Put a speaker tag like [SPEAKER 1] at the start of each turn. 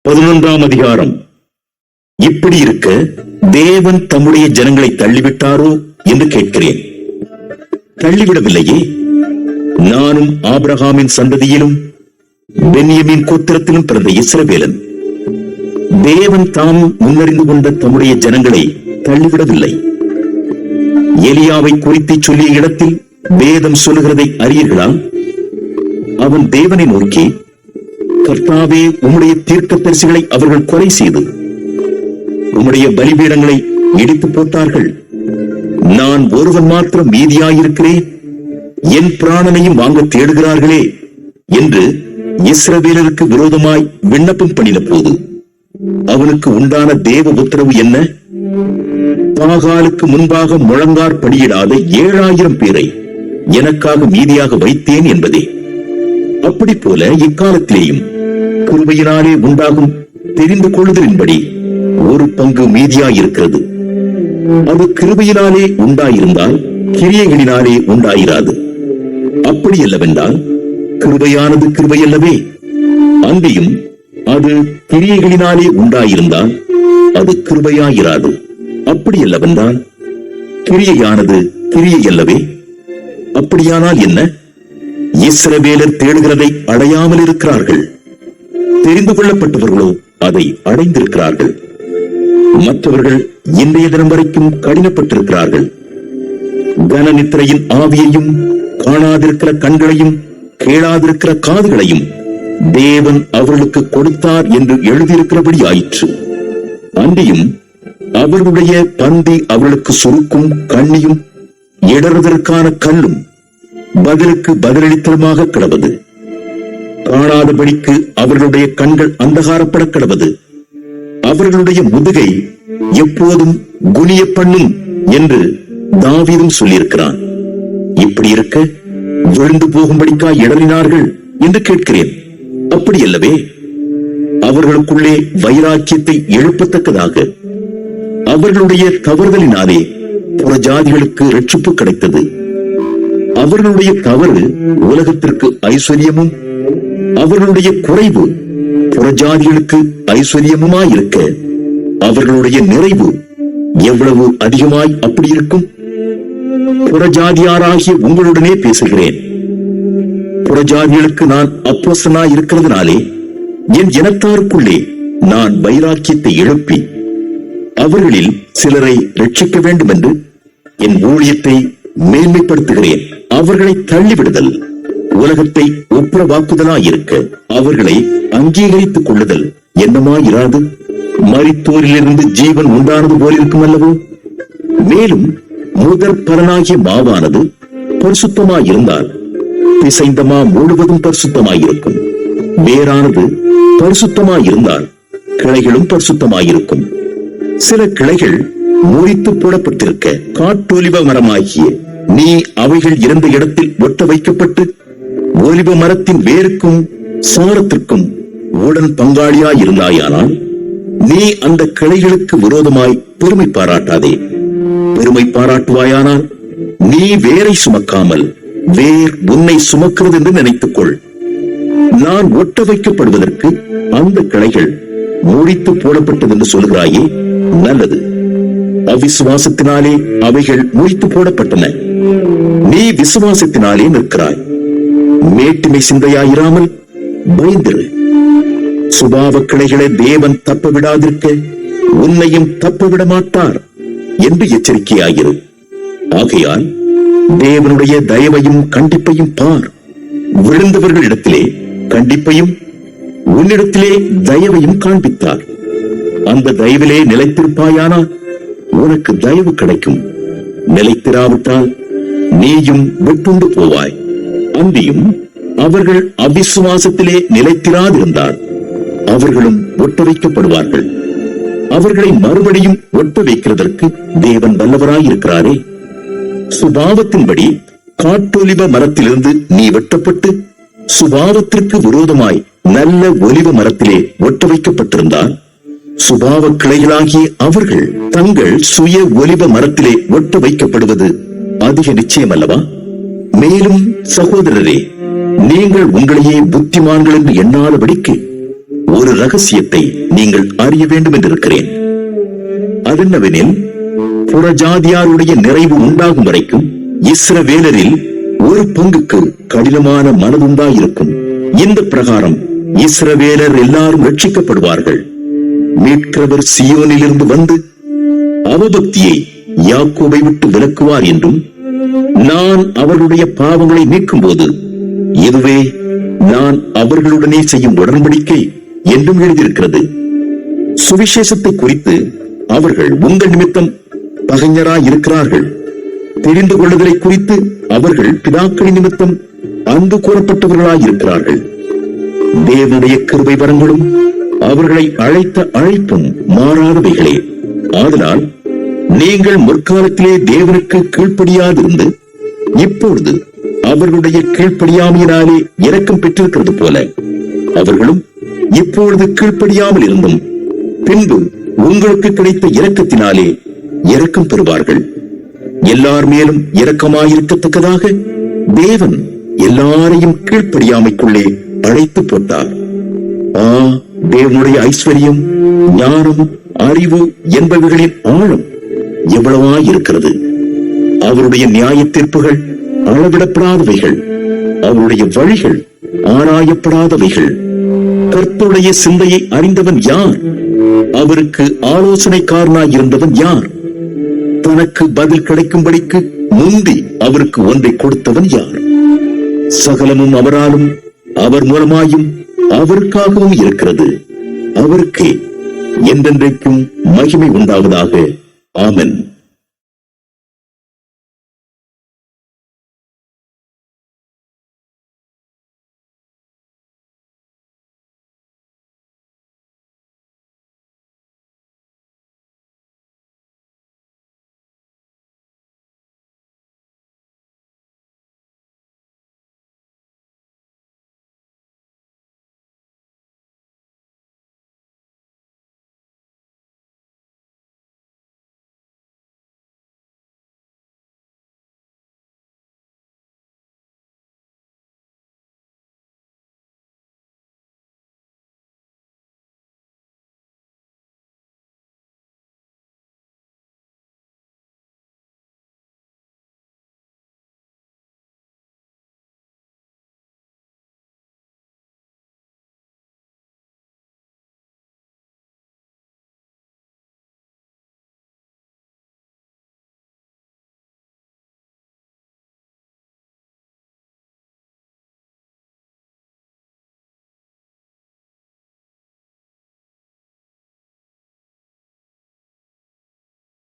[SPEAKER 1] 11ஆம் அதிகாரம். இப்படி இருக்க தேவன் தம்முடைய ஜனங்களை தள்ளிவிட்டாரோ என்று கேட்கிறேன். தள்ளிவிடவில்லையே. நானும் ஆபிரகாமின் சந்ததியிலும் பென்யமீன் கோத்திரத்திலும் பிறந்த இஸ்ரவேலன். தேவன் தாம் முன்னறிந்து கொண்ட தம்முடைய ஜனங்களை தள்ளிவிடவில்லை. எலியாவை குறித்து சொல்லிய இடத்தில் வேதம் சொல்லுகிறதை அறியீர்களா? அவன் தேவனை நோக்கி, கர்த்தாவே, உம்முடைய தீர்க்கதரிசிகளை அவர்கள் கொலை செய்து உம்முடைய பலிபீடங்களை இடித்து போட்டார்கள். நான் ஒருவன் மாத்திரம் மீதியாயிருக்கிறேன், என் பிராணனையும் வாங்க தேடுகிறார்களே என்று இஸ்ரவேலருக்கு விரோதமாய் விண்ணப்பம் பண்ணின போது அவனுக்கு உண்டான தேவ உத்தரவு என்ன? பாகாலுக்கு முன்பாக முழங்கார் படியிடாத 7000 பேரை எனக்காக மீதியாக வைத்தேன் என்பதே. அப்படி போல இக்காலத்திலேயும் கிருபையினாலே உண்டாகும் தெரிந்து கொள்ளுதலின்படி ஒரு பங்கு மீதியாயிருக்கிறது. அது கிருபையினாலே உண்டாயிருந்தால் கிரியைகளினாலே உண்டாயிராது. அப்படி அல்லவென்றால் கிருபையானது கிருபையல்லவே. அன்றியும் அது கிரியைகளினாலே உண்டாயிருந்தால் அது கிருபையாயிராது. அப்படி அல்லவென்றால் கிரியையானது கிரியையல்லவே. அப்படியானால் என்ன? இஸ்ரவேலர் தேடுகிறதை அடையாமல் இருக்கிறார்கள், தெரிந்து கொள்ளப்பட்டவர்களோ அதை அடைந்திருக்கிறார்கள். மற்றவர்கள் இன்றைய தினம் வரைக்கும் கடினப்பட்டிருக்கிறார்கள். கனநித்திரையின் ஆவியையும் காணாதிருக்கிற கண்களையும் கேளாதிருக்கிற காதுகளையும் தேவன் அவர்களுக்கு கொடுத்தார் என்று எழுதியிருக்கிறபடி ஆயிற்று. அன்றியும் அவர்களுடைய பந்தி அவர்களுக்கு சுருக்கும் கண்ணியும் இடறுதற்கான கல்லும் பதிலுக்கு பதிலளித்தலுமாக கிடவது. காணாதபடிக்கு அவர்களுடைய கண்கள் அந்தகாரப்பட கிடவது. அவர்களுடைய முதுகை எப்போதும் குனிய பண்ணும் என்று தாவீதும் சொல்லியிருக்கிறான். இப்படி இருக்க விழுந்து போகும்படிக்கா இடறினார்கள் என்று கேட்கிறேன். அப்படி அல்லவே. அவர்களுக்குள்ளே வைராக்கியத்தை எழுப்பத்தக்கதாக அவர்களுடைய தவறுதலினாலே புறஜாதிகளுக்கு இரட்சிப்பு கிடைத்தது. அவர்களுடைய தவறு உலகத்திற்கு ஐஸ்வர்யமும் அவர்களுடைய குறைவு புறஜாதிகளுக்கு ஐஸ்வர்யமுமாயிருக்க அவர்களுடைய நிறைவு எவ்வளவு அதிகமாய் அப்படி இருக்கும். புறஜாதியாராகிய உங்களுடனே பேசுகிறேன். புறஜாதிகளுக்கு நான் அப்போஸ்தலனாய் இருக்கிறதுனாலே என் இனத்தாருக்குள்ளே நான் வைராக்கியத்தை எழுப்பி அவர்களில் சிலரை ரட்சிக்க வேண்டும் என்று என் ஊழியத்தை மேன்மைப்படுத்துகிறேன். அவர்களை தள்ளிவிடுதல் உலகத்தை ஒப்புரவாக்குதலாயிருக்க அவர்களை அங்கீகரித்துக் கொள்ளுதல் என்னமாயிராது? மரித்தோரிலிருந்து ஜீவன் உண்டானது போலிருக்கும் அல்லவோ? மேலும் முதற் பலனாகிய மாவானது பரிசுத்தமாயிருந்தால் பிசைந்த மா முழுவதும் பரிசுத்தமாயிருக்கும். வேறானது பரிசுத்தமாயிருந்தால் கிளைகளும் பரிசுத்தமாயிருக்கும். சில கிளைகள் முறித்து போடப்பட்டிருக்க காட்டொலிவ மரமாகிய நீ அவைகள் இருந்த இடத்தில் ஒட்ட வைக்கப்பட்டு ஒலிவ மரத்தின் வேருக்கும் சாரத்திற்கும் உடன் பங்காளியாயிருந்தாயானால் நீ அந்த கிளைகளுக்கு விரோதமாய் பெருமை பாராட்டாதே. பெருமை பாராட்டுவாயானால் நீ வேரை சுமக்காமல் வேர் உன்னை சுமக்கிறது என்று நினைத்துக் கொள். நான் ஒட்ட வைக்கப்படுவதற்கு அந்த கிளைகள் முறித்து போடப்பட்டது என்று சொல்கிறாயே, நல்லது. அவிசுவாசத்தினாலே அவைகள் முறித்து போடப்பட்டன. நீ விசுவாசத்தினாலே நிற்கிறாய். மேட்டிமை சிந்தையாயிராமல் பயந்திரு. சுபாவ கிளைகளை தேவன் தப்ப விடாதிருக்க உன்னையும் தப்ப விட மாட்டார் என்று எச்சரிக்கையாயிரு. ஆகையால் தேவனுடைய தயவையும் கண்டிப்பையும் பார். விழுந்தவர்களிடத்திலே கண்டிப்பையும் உன்னிடத்திலே தயவையும் காண்பித்தார். அந்த தயவிலே நிலைத்திருப்பாயானால் உனக்கு தயவு கிடைக்கும். நிலைத்திராவிட்டால் நீயும் விட்டுண்டு போவாய். அன்றியும் அவர்கள் அவிசுவாசத்திலே நிலைத்திராதிருந்தால் அவர்களும் ஒட்ட வைக்கப்படுவார்கள். அவர்களை மறுபடியும் ஒட்ட வைக்கிறதற்கு தேவன் வல்லவராயிருக்கிறாரே. சுபாவத்தின்படி காட்டொலிவ மரத்திலிருந்து நீ வெட்டப்பட்டு சுபாவத்திற்கு விரோதமாய் நல்ல ஒலிவ மரத்திலே ஒட்ட வைக்கப்பட்டிருந்தால் சுபாவ கிளைகளாகிய அவர்கள் தங்கள் சுய ஒலிவ மரத்திலே ஒட்ட வைக்கப்படுவது அதிக நிச்சயம் அல்லவா? மேலும் சகோதரரே, நீங்கள் உங்களையே புத்திமான்கள் என்று எண்ணாதபடிக்கு ஒரு ரகசியத்தை நீங்கள் அறிய வேண்டும் என்றிருக்கிறேன். அதென்னவெனில், புறஜாதியாருடைய நிறைவு உண்டாகும் வரைக்கும் இஸ்ரவேலரில் ஒரு பங்குக்கு கடினமான மனதுண்டாயிருக்கும். இந்த பிரகாரம் இஸ்ரவேலர் எல்லாரும் ரட்சிக்கப்படுவார்கள். மீட்கிறவர் சியோனிலிருந்து வந்து அவபக்தியை யாக்கோபை விட்டு விலக்குவார் என்றும், நான் அவர்களுடைய பாவங்களை நீக்கும் போது இதுவே நான் அவர்களுடனே செய்யும் உடன்படிக்கை என்றும் எழுதியிருக்கிறது. சுவிசேஷத்தை குறித்து அவர்கள் உங்கள் நிமித்தம் பகைஞராய் இருக்கிறார்கள். தெரிந்து கொள்ளுதலை குறித்து அவர்கள் பிதாக்களின் நிமித்தம் அன்பு கூறப்பட்டவர்களாய் இருக்கிறார்கள். தேவனுடைய கிருபை வரங்களும் அவர்களை அழைத்த அழைப்பும் மாறாதவைகளே. ஆதலால் நீங்கள் முற்காலத்திலே தேவனுக்கு கீழ்ப்படியாதிருந்து இப்பொழுது அவர்களுடைய கீழ்ப்படியாமையினாலே இரக்கம் பெற்றிருக்கிறது போல, அவர்களும் இப்பொழுது கீழ்ப்படியாமல் இருந்தும் பின்பு உங்களுக்கு கிடைத்த இரக்கத்தினாலே இரக்கம் பெறுவார்கள். எல்லார் மேலும் இரக்கமாயிருக்கத்தக்கதாக தேவன் எல்லாரையும் கீழ்ப்படியாமைக்குள்ளே அழைத்து போட்டார். தேவனுடைய ஐஸ்வர்யம், ஞானம், அறிவு என்பவைகளின் ஆழம் எவ்வளவாயிருக்கிறது! அவருடைய நியாய தீர்ப்புகள் அளவிடப்படாதவைகள், அவருடைய வழிகள் ஆராயப்படாதவைகள். கர்த்தருடைய சிந்தையை அறிந்தவன் யார்? அவருக்கு ஆலோசனைக்காரனாயிருந்தவன் யார்? தனக்கு பதில் கிடைக்கும்படிக்கு முந்தி அவருக்கு ஒன்றை கொடுத்தவன் யார்? சகலமும் அவராலும் அவர் மூலமாயும் அவருக்காகவும் இருக்கிறது. அவருக்கே என்றென்றைக்கும் மகிமை உண்டாவதாக. ஆமென்.